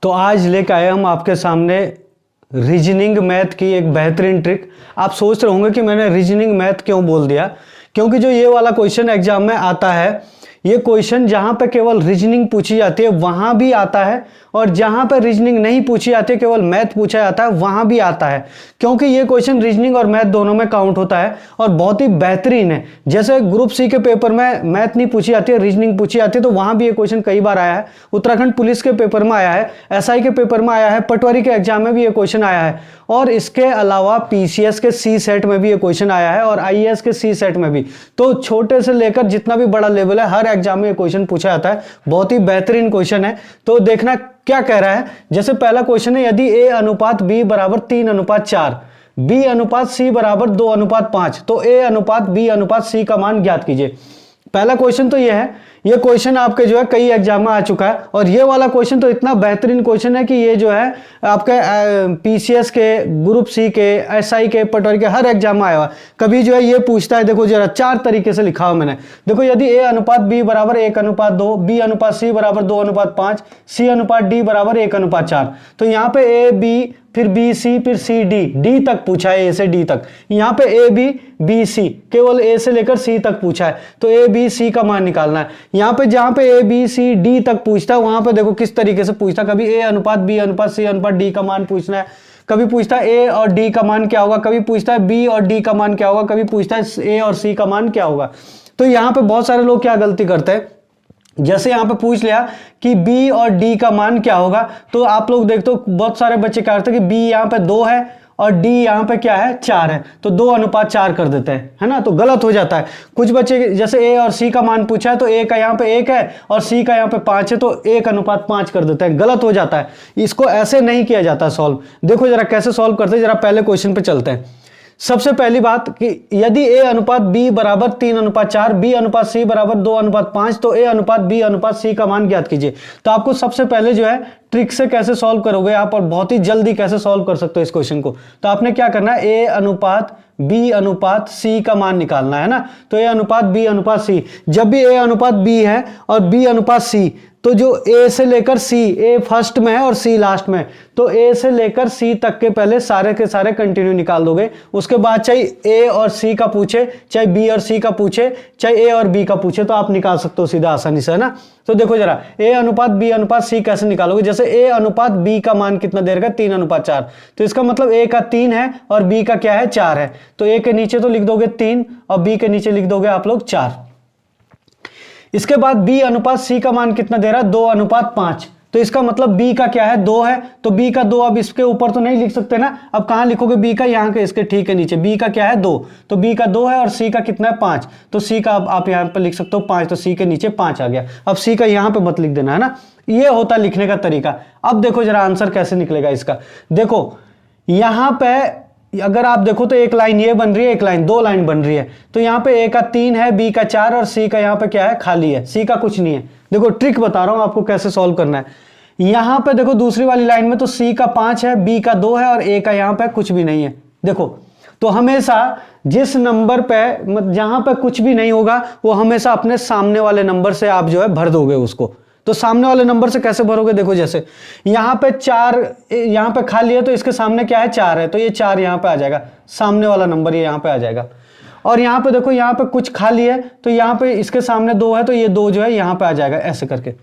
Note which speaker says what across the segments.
Speaker 1: तो आज लेकर आए हम आपके सामने रीजनिंग मैथ की एक बेहतरीन ट्रिक। आप सोच रहे होंगे कि मैंने रीजनिंग मैथ क्यों बोल दिया, क्योंकि जो ये वाला क्वेश्चन एग्जाम में आता है, ये क्वेश्चन जहां पे केवल रीजनिंग पूछी जाती है वहां भी आता है, और जहां पे रीजनिंग नहीं पूछी जाती है, केवल मैथ पूछा जाता है, वहां भी आता है। क्योंकि ये क्वेश्चन रीजनिंग और मैथ दोनों में काउंट होता है और बहुत ही बेहतरीन है। जैसे ग्रुप सी के पेपर में मैथ नहीं पूछी जाती है, रीजनिंग पूछी जाती है, तो वहां भी ये क्वेश्चन कई बार आया है। उत्तराखंड पुलिस के पेपर में आया है, एसआई के पेपर में आया है, पटवारी के एग्जाम में भी ये क्वेश्चन आया है, और इसके अलावा पीसीएस के सी सेट में भी ये क्वेश्चन आया है, और आईएएस के सी सेट में भी। तो छोटे से लेकर जितना भी बड़ा लेवल है, हर एग्जाम में ये क्वेश्चन पूछा जाता है। बहुत ही बेहतरीन क्वेश्चन है। तो देखना क्या कह रहा है। जैसे पहला क्वेश्चन है, यदि ए अनुपात बी बराबर 3:4, बी अनुपात सी बराबर 2:5, तो ए अनुपात बी अनुपात सी का मान ज्ञात कीजिए। पहला क्वेश्चन तो यह है। ये क्वेश्चन आपके जो है कई एग्जाम में आ चुका है, और ये वाला क्वेश्चन तो इतना बेहतरीन क्वेश्चन है कि ये जो है आपके पीसीएस के, ग्रुप सी के, एसआई के, पटवारी के हर एग्जाम में आया हुआ। कभी जो है ये पूछता है, देखो जरा 4 तरीके से लिखा हुआ मैंने। देखो, यदि ए अनुपात बी बराबर 1:2, बी अनुपात सी बराबर 2:5, सी अनुपात डी बराबर 1:4, तो यहाँ पे ए बी, फिर बी सी, फिर सी डी, डी तक पूछा है, ए से डी तक। यहाँ पे ए बी बी सी, केवल ए से लेकर सी तक पूछा है, तो ए बी सी का मान निकालना है। यहाँ पे जहां पे ए बी सी डी तक पूछता है, वहां पे देखो किस तरीके से पूछता है। कभी ए अनुपात बी अनुपात सी अनुपात डी का मान पूछना है, कभी पूछता है ए और डी का मान क्या होगा, कभी पूछता है बी और डी का मान क्या होगा, कभी पूछता है ए और सी का मान क्या होगा। तो यहाँ पे बहुत सारे लोग क्या गलती करते हैं, जैसे यहाँ पे पूछ लिया कि B और D का मान क्या होगा, तो आप लोग देखते हो बहुत सारे बच्चे क्या करते हैं कि B यहाँ पे 2 है और D यहाँ पे क्या है, 4 है, तो 2:4 कर देते हैं, है ना। तो गलत हो जाता है। कुछ बच्चे जैसे A और C का मान पूछा है, तो A का यहाँ पे 1 है और C का यहाँ पे 5 है, तो 1:5 कर देते हैं, गलत हो जाता है। इसको ऐसे नहीं किया जाता सॉल्व। देखो जरा कैसे सॉल्व करते हैं, जरा पहले क्वेश्चन पे चलते हैं। सबसे पहली बात कि यदि ए अनुपात बी बराबर 3:4, बी अनुपात सी बराबर 2:5, तो ए अनुपात बी अनुपात सी का मान ज्ञात कीजिए। तो आपको सबसे पहले जो है ट्रिक से कैसे सॉल्व करोगे आप, और बहुत ही जल्दी कैसे सॉल्व कर सकते हो इस क्वेश्चन को। तो आपने क्या करना है, ए अनुपात बी अनुपात सी का मान निकालना है ना। तो ए अनुपात बी अनुपात सी, जब भी ए अनुपात बी है और बी अनुपात सी, तो जो ए से लेकर सी, ए फर्स्ट में है और सी लास्ट में, तो ए से लेकर सी तक के पहले सारे के सारे कंटिन्यू निकाल दोगे। उसके बाद चाहे ए और सी का पूछे, चाहे बी और सी का पूछे, चाहे ए और बी का पूछे, तो आप निकाल सकते हो सीधा आसानी से, है ना। तो देखो जरा ए अनुपात बी अनुपात सी कैसे निकालोगे। जैसे ए अनुपात बी का मान कितना दे रखा है, 3:4, तो इसका मतलब ए का 3 है और बी का क्या है, 4 है, तो ए के नीचे तो लिख दोगे 3 और बी के नीचे लिख दोगे आप लोग 4। इसके बाद बी अनुपात सी का मान कितना दे रहा है, 2:5, तो इसका मतलब बी का क्या है, 2 है, तो बी का 2 अब इसके ऊपर तो नहीं लिख सकते ना। अब कहां लिखोगे बी का, यहाँ के इसके ठीक है नीचे। बी का क्या है, 2, तो बी का 2 है और सी का कितना है, 5, तो सी का अब आप यहाँ पे लिख सकते हो 5, तो सी के नीचे 5 आ गया। अब सी का यहाँ पे मत लिख देना, है ना। ये होता है लिखने का तरीका। अब देखो जरा आंसर कैसे निकलेगा इसका। देखो यहां पे अगर आप देखो तो एक लाइन ये बन रही है, एक लाइन, 2 लाइन बन रही है। तो यहाँ पे ए का 3 है, बी का 4 और सी का यहाँ पे क्या है, खाली है, सी का कुछ नहीं है। देखो ट्रिक बता रहा हूं आपको कैसे सॉल्व करना है। यहां पे देखो दूसरी वाली लाइन में तो सी का 5 है, बी का 2 है और ए का यहाँ पे कुछ भी नहीं है। देखो, तो हमेशा जिस नंबर पे, जहां पे कुछ भी नहीं होगा, वो हमेशा अपने सामने वाले नंबर से आप जो है भर दोगे उसको। तो सामने वाले नंबर से कैसे भरोगे, देखो जैसे यहां पे 4 यहां पे खाली है, तो इसके सामने क्या है, 4 है, तो ये 4 यहां पे आ जाएगा, सामने वाला नंबर ये यहां पे आ जाएगा। और यहां पे देखो यहां पे कुछ खाली है, तो यहां पे इसके सामने 2 है, तो ये 2 जो है यहां पे आ जाएगा, ऐसे करके।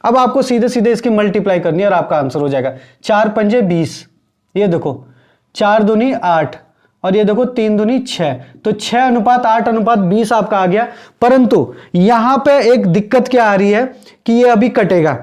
Speaker 1: अब आपको सीधे सीधे इसकी मल्टीप्लाई करनी है और आपका आंसर हो जाएगा 4 पंजे 20। ये देखो 4 दूनी 8 और ये देखो 3 दूनी 6, तो 6:8:20 आपका आ गया। परंतु यहां पे एक दिक्कत क्या आ रही है कि ये अभी कटेगा,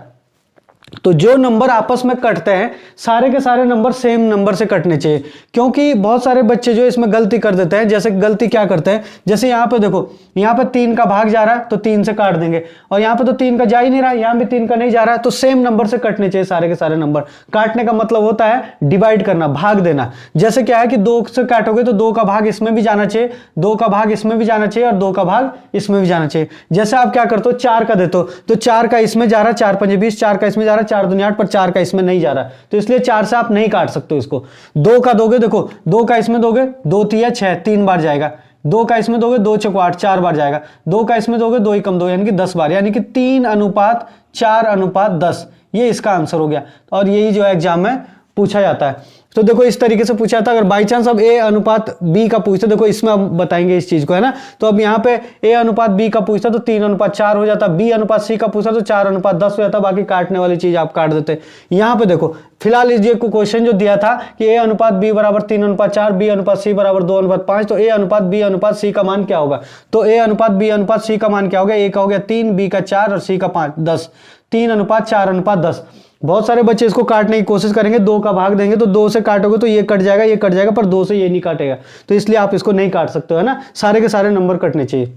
Speaker 1: तो जो नंबर आपस में कटते हैं, सारे के सारे नंबर सेम नंबर से कटने चाहिए। क्योंकि बहुत सारे बच्चे जो इसमें गलती कर देते हैं, जैसे गलती क्या करते हैं, जैसे यहाँ पे देखो, यहाँ पे 3 का भाग जा रहा है तो 3 से काट देंगे, और यहाँ पे तो 3 का जा ही नहीं रहा है, यहाँ भी 3 का नहीं जा रहा है, तो सेम नंबर से कटने चाहिए सारे के सारे नंबर। काटने का मतलब होता है डिवाइड करना, भाग देना। जैसे क्या है कि 2 से काटोगे तो 2 का भाग इसमें भी जाना चाहिए, 2 का भाग इसमें भी जाना चाहिए और 2 का भाग इसमें भी जाना चाहिए। जैसे आप क्या करते हो, 4 का देते हो तो 4 का इसमें जा रहा है, 4 पंजे 20, 4 का इसमें जा रहा है, 4 दूनी 8, पर 4 का इसमें नहीं जा रहा, तो इसलिए 4 से आप नहीं काट सकते इसको। 2 का दोगे, देखो 2 का इसमें दोगे, 2 3 6, 3 बार जाएगा। 2 का इसमें दोगे, 2 चौको 8, 4 बार जाएगा। 2 का इसमें दोगे, 2 ही कम 2, यानी कि 10 बार, यानी कि 3:4:10, ये इसका आंसर हो गया। और यही जो है एग्जाम में पूछा जाता है। तो देखो इस तरीके से पूछा था। अगर बाई चांस अब ए अनुपात बी का पूछते, देखो इसमें अब बताएंगे इस चीज को, है ना। तो अब यहाँ पे ए अनुपात बी का पूछता तो 3:4 हो जाता, बी अनुपात सी का पूछता तो 4:10 हो जाता, बाकी काटने वाली चीज आप काट देते। यहाँ पे देखो फिलहाल ये क्वेश्चन जो दिया था कि ए अनुपात बी बराबर 3:4, बी अनुपात सी बराबर 2:5, तो ए अनुपात बी अनुपात सी का मान क्या होगा। तो ए अनुपात बी अनुपात सी का मान क्या होगा, ए का हो गया 3, बी का 4 और सी का 5, 10, 3:4:10। बहुत सारे बच्चे इसको काटने की कोशिश करेंगे, 2 का भाग देंगे तो 2 से काटोगे तो ये कट जाएगा, ये कट जाएगा, पर 2 से ये नहीं काटेगा, तो इसलिए आप इसको नहीं काट सकते हो, है ना। सारे के सारे नंबर कटने चाहिए।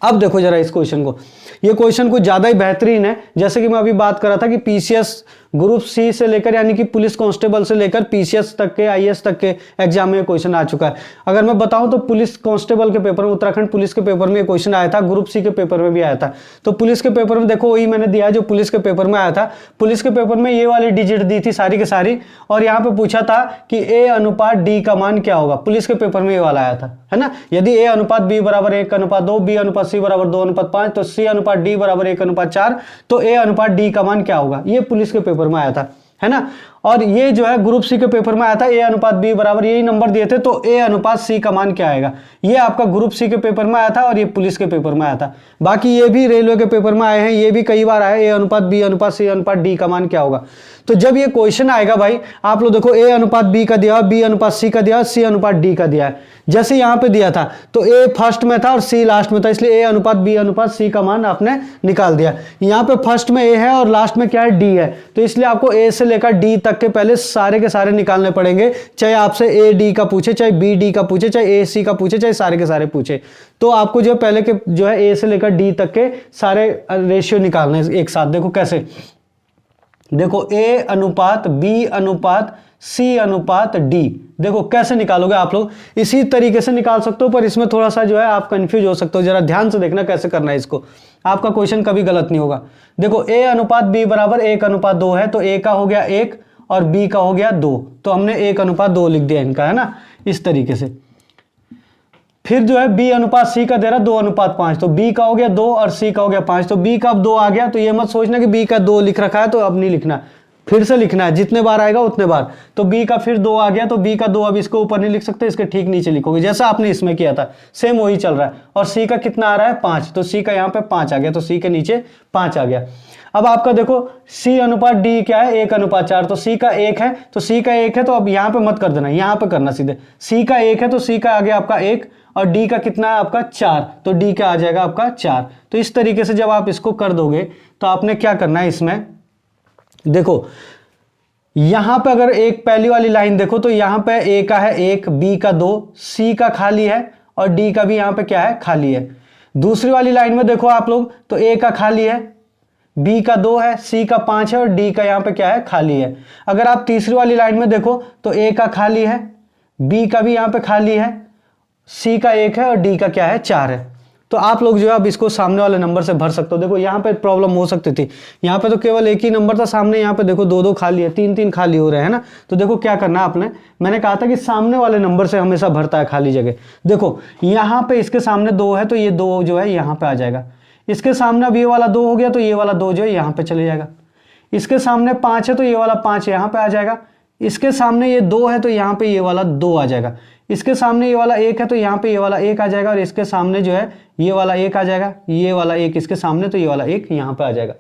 Speaker 1: अब देखो जरा इस क्वेश्चन को, ये क्वेश्चन कुछ ज्यादा ही बेहतरीन है। जैसे कि मैं अभी बात कर रहा था कि पीसीएस ग्रुप सी से लेकर यानी कि पुलिस कांस्टेबल से लेकर पीसीएस तक के, आईएएस तक के एग्जाम में क्वेश्चन आ चुका है। अगर मैं बताऊं तो पुलिस कांस्टेबल के पेपर में, उत्तराखंड पुलिस के पेपर में क्वेश्चन आया था, ग्रुप सी के पेपर में भी आया था। तो पुलिस के पेपर में देखो वही मैंने दिया है जो पुलिस के पेपर में आया था। पुलिस के पेपर में ये वाली डिजिट दी थी सारी की सारी, और यहाँ पे पूछा था कि ए अनुपात डी का मान क्या होगा। पुलिस के पेपर में ये वाला आया था, है ना। यदि ए अनुपात बी बराबर 1:2, बी अनुपात सी बराबर 2:5, तो सी अनुपात डी बराबर 1:4, तो ए अनुपात डी का मान क्या होगा। ये पुलिस के पेपर में आया था, है ना। और ये जो है ग्रुप सी के पेपर में आया था, ए अनुपात बी बराबर, यही नंबर दिए थे, तो ए अनुपात सी का मान क्या आएगा। ये आपका ग्रुप सी के पेपर में आया था और ये पुलिस के पेपर में आया था। बाकी ये भी रेलवे के पेपर में आए हैं, ये भी कई बार आए, ए अनुपात बी अनुपात सी अनुपात डी का मान क्या होगा। तो जब ये क्वेश्चन आएगा भाई, आप लोग देखो ए अनुपात बी का दिया, बी अनुपात सी का दिया, सी अनुपात डी का दिया है। जैसे यहां पे दिया था तो ए फर्स्ट में था और सी लास्ट में था, इसलिए ए अनुपात बी अनुपात सी का मान आपने निकाल दिया। यहां पे फर्स्ट में ए है और लास्ट में क्या है, डी है, तो इसलिए आपको ए से लेकर डी तक के पहले सारे के सारे निकालने पड़ेंगे। चाहे आपसे ए डी का पूछे, चाहे बी डी का पूछे, चाहे ए सी का पूछे, चाहे सारे के सारे पूछे, तो आपको जो पहले के जो है ए से लेकर डी तक के सारे रेशियो निकालने एक साथ। देखो कैसे, देखो ए अनुपात बी अनुपात सी अनुपात डी, देखो कैसे निकालोगे आप लोग। इसी तरीके से निकाल सकते हो, पर इसमें थोड़ा सा जो है आप कंफ्यूज हो सकते हो। जरा ध्यान से देखना कैसे करना है इसको, आपका क्वेश्चन कभी गलत नहीं होगा। देखो ए अनुपात बी बराबर 1:2 है, तो ए का हो गया 1 और बी का हो गया 2, तो हमने 1:2 लिख दिया इनका, है ना, इस तरीके से। फिर जो है बी अनुपात सी का दे रहा 2:5, तो बी का हो गया 2 और सी का हो गया 5, तो बी का अब 2 आ गया। तो ये मत सोचना कि बी का 2 लिख रखा है तो अब नहीं लिखना, फिर से लिखना है, जितने बार आएगा उतने बार। तो बी का फिर 2 आ गया, तो बी का 2 अब इसको ऊपर नहीं लिख सकते, इसके ठीक नीचे लिखोगे, जैसा आपने इसमें किया था सेम वही चल रहा है। और सी का कितना आ रहा है 5, तो सी का यहाँ पे 5 आ गया, तो सी के नीचे 5 आ गया। अब आपका देखो सी अनुपात डी क्या है, 1:4, तो सी का 1 है, तो सी का 1 है तो अब यहाँ पे मत कर देना, यहाँ पे करना सीधे। सी का 1 है तो सी का आ गया आपका 1 और डी का कितना है आपका 4, तो डी का आ जाएगा आपका 4। तो इस तरीके से जब आप इसको कर दोगे तो आपने क्या करना है इसमें, देखो यहां पे अगर एक पहली वाली लाइन देखो तो यहां पे ए का है 1, बी का 2, सी का खाली है और डी का भी यहां पे क्या है, खाली है। दूसरी वाली लाइन में देखो आप लोग तो ए का खाली है, बी का 2 है, सी का 5 है और डी का यहां पे क्या है, खाली है। अगर आप तीसरी वाली लाइन में देखो तो ए का खाली है, बी का भी यहां पे खाली है, सी का 1 है और डी का क्या है 4 है। तो आप लोग जो है अब इसको सामने वाले नंबर से भर सकते हो। देखो यहाँ पे प्रॉब्लम हो सकती थी, यहाँ पे तो केवल एक ही नंबर था सामने, यहाँ पे देखो 2-2 खाली है, 3-3 खाली हो रहे हैं ना। तो देखो क्या करना है आपने, मैंने कहा था कि सामने वाले नंबर से हमेशा भरता है खाली जगह। देखो यहाँ पे इसके सामने 2 है तो ये 2 जो है यहाँ पे आ जाएगा, इसके सामने अब ये वाला 2 हो गया तो ये वाला 2 जो है यहाँ पे चले जाएगा, इसके सामने 5 है तो ये वाला 5 यहाँ पे आ जाएगा, इसके सामने ये 2 है तो यहाँ पे ये वाला 2 आ जाएगा, इसके सामने ये वाला 1 है तो यहाँ पे ये वाला 1 आ जाएगा और इसके सामने जो है ये वाला 1 आ जाएगा, ये वाला 1 इसके सामने तो ये वाला 1 यहाँ पे आ जाएगा।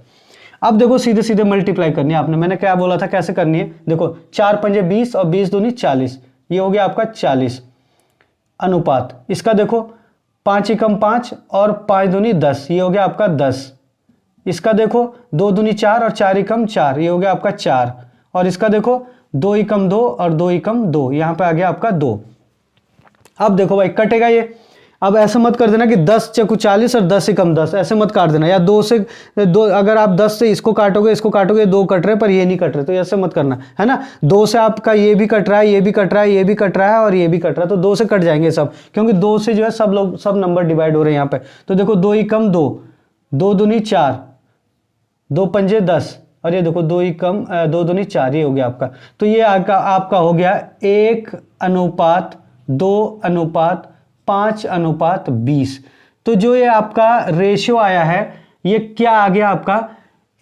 Speaker 1: अब देखो सीधे सीधे मल्टीप्लाई करनी है आपने, मैंने क्या बोला था कैसे करनी है। देखो 4 पंजे 20 और 20 दूनी 40, ये हो गया आपका 40 अनुपात। इसका देखो 5 एकम 5 और 5 दूनी 10, ये हो गया आपका 10। इसका देखो 2 दूनी 4 और 4 एकम 4, ये हो गया आपका 4। और इसका देखो 2 एकम 2 और 2 एकम 2, यहाँ पे आ गया आपका 2। अब देखो भाई कटेगा ये, अब ऐसे मत कर देना कि 10 चकू 40 और 10 एकम 10, ऐसे मत काट देना, या 2 से 2, अगर आप 10 से इसको काटोगे 2 कट रहे पर ये नहीं कट रहे, तो ऐसे मत करना, है ना। 2 से आपका ये भी कट रहा है, ये भी कट रहा है, ये भी कट रहा है और ये भी कट रहा है, तो 2 से कट जाएंगे सब, क्योंकि 2 से जो है सब नंबर डिवाइड हो रहे हैं यहाँ पे। तो देखो 2 एकम 2, 2 दूनी 4, 2 पंजे 10 और ये देखो 2 एकम 2 दूनी 4, ये हो गया आपका। तो ये आपका हो गया 1:2:5:20। तो जो ये आपका रेशियो आया है ये क्या आ गया आपका,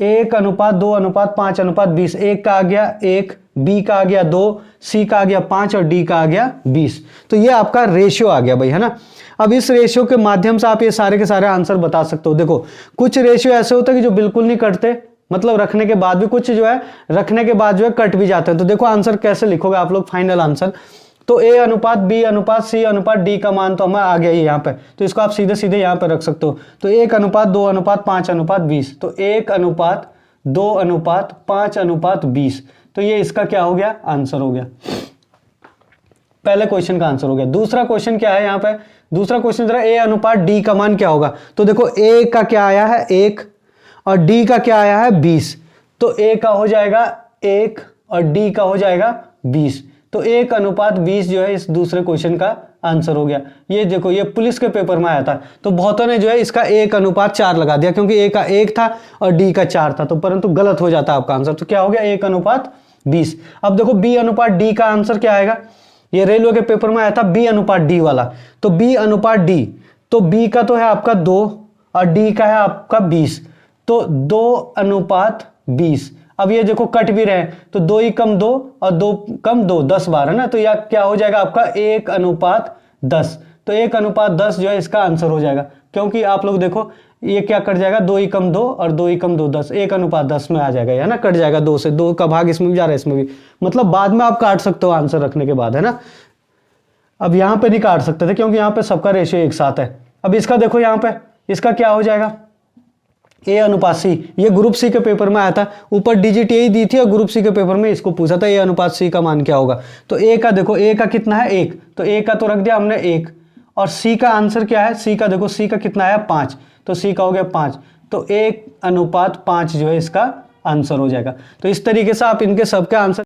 Speaker 1: 1:2:5:20, एक का आ गया 1, बी का आ गया 2, सी का आ गया 5 और डी का आ गया 20। तो ये आपका रेशियो आ गया भाई, है ना। अब इस रेशियो के माध्यम से आप ये सारे के सारे आंसर बता सकते हो। देखो कुछ रेशियो ऐसे होते हैं कि जो बिल्कुल नहीं कटते, मतलब रखने के बाद भी, कुछ जो है रखने के बाद जो है कट भी जाते हैं। तो देखो आंसर कैसे लिखोगे आप लोग फाइनल आंसर। तो A:B:C:D का मान तो हमें आ गया ही यहाँ पे, तो इसको आप सीधे सीधे यहाँ पे रख सकते हो। तो 1:2:5:20, तो 1:2:5:20, तो ये इसका क्या हो गया, आंसर हो गया। पहले क्वेश्चन का आंसर हो गया। दूसरा क्वेश्चन क्या है यहाँ पे, दूसरा क्वेश्चन जरा A:D का मान क्या होगा। तो देखो A का क्या आया है 1 और D का क्या आया है 20, तो A का हो जाएगा 1 और D का हो जाएगा 20, तो 1:20 जो है इस दूसरे क्वेश्चन का आंसर हो गया। ये देखो ये पुलिस के पेपर में आया था, तो बहुतों ने जो है इसका 1:4 लगा दिया, क्योंकि A का 1 था और D का 4 था, तो परंतु गलत हो जाता आपका आंसर। तो क्या हो गया 1:20। अब देखो B:D का आंसर क्या आएगा, ये रेलवे के पेपर में आया था B:D वाला। तो B:D, तो B का तो है आपका 2 और D का है आपका 20, तो 2:20। अब ये देखो कट भी रहे, तो 2 ही कम 2 और 2 कम 2, 10 बार है ना, तो यह क्या हो जाएगा आपका 1:10। तो 1:10 जो है इसका आंसर हो जाएगा, क्योंकि आप लोग देखो ये क्या कट जाएगा, 2 ही कम 2 और 2 ही कम 2, 10, 1:10 में आ जाएगा, है ना, कट जाएगा 2 से, 2 का भाग इसमें भी जा रहा है इसमें भी, मतलब बाद में आप काट सकते हो आंसर रखने के बाद, है ना। अब यहाँ पे नहीं काट सकते थे क्योंकि यहाँ पे सबका रेशियो एक साथ है। अब इसका देखो यहाँ पे, इसका क्या हो जाएगा A:C, ये ग्रुप सी के पेपर में आया था, ऊपर डिजिट यही दी थी और ग्रुप सी के पेपर में इसको पूछा था A:C का मान क्या होगा। तो A का देखो, A का कितना है 1, तो A का तो रख दिया हमने 1, और C का आंसर क्या है, C का देखो, C का कितना आया 5, तो C का हो गया 5, तो 1:5 जो है इसका आंसर हो जाएगा। तो इस तरीके से आप इनके सबके आंसर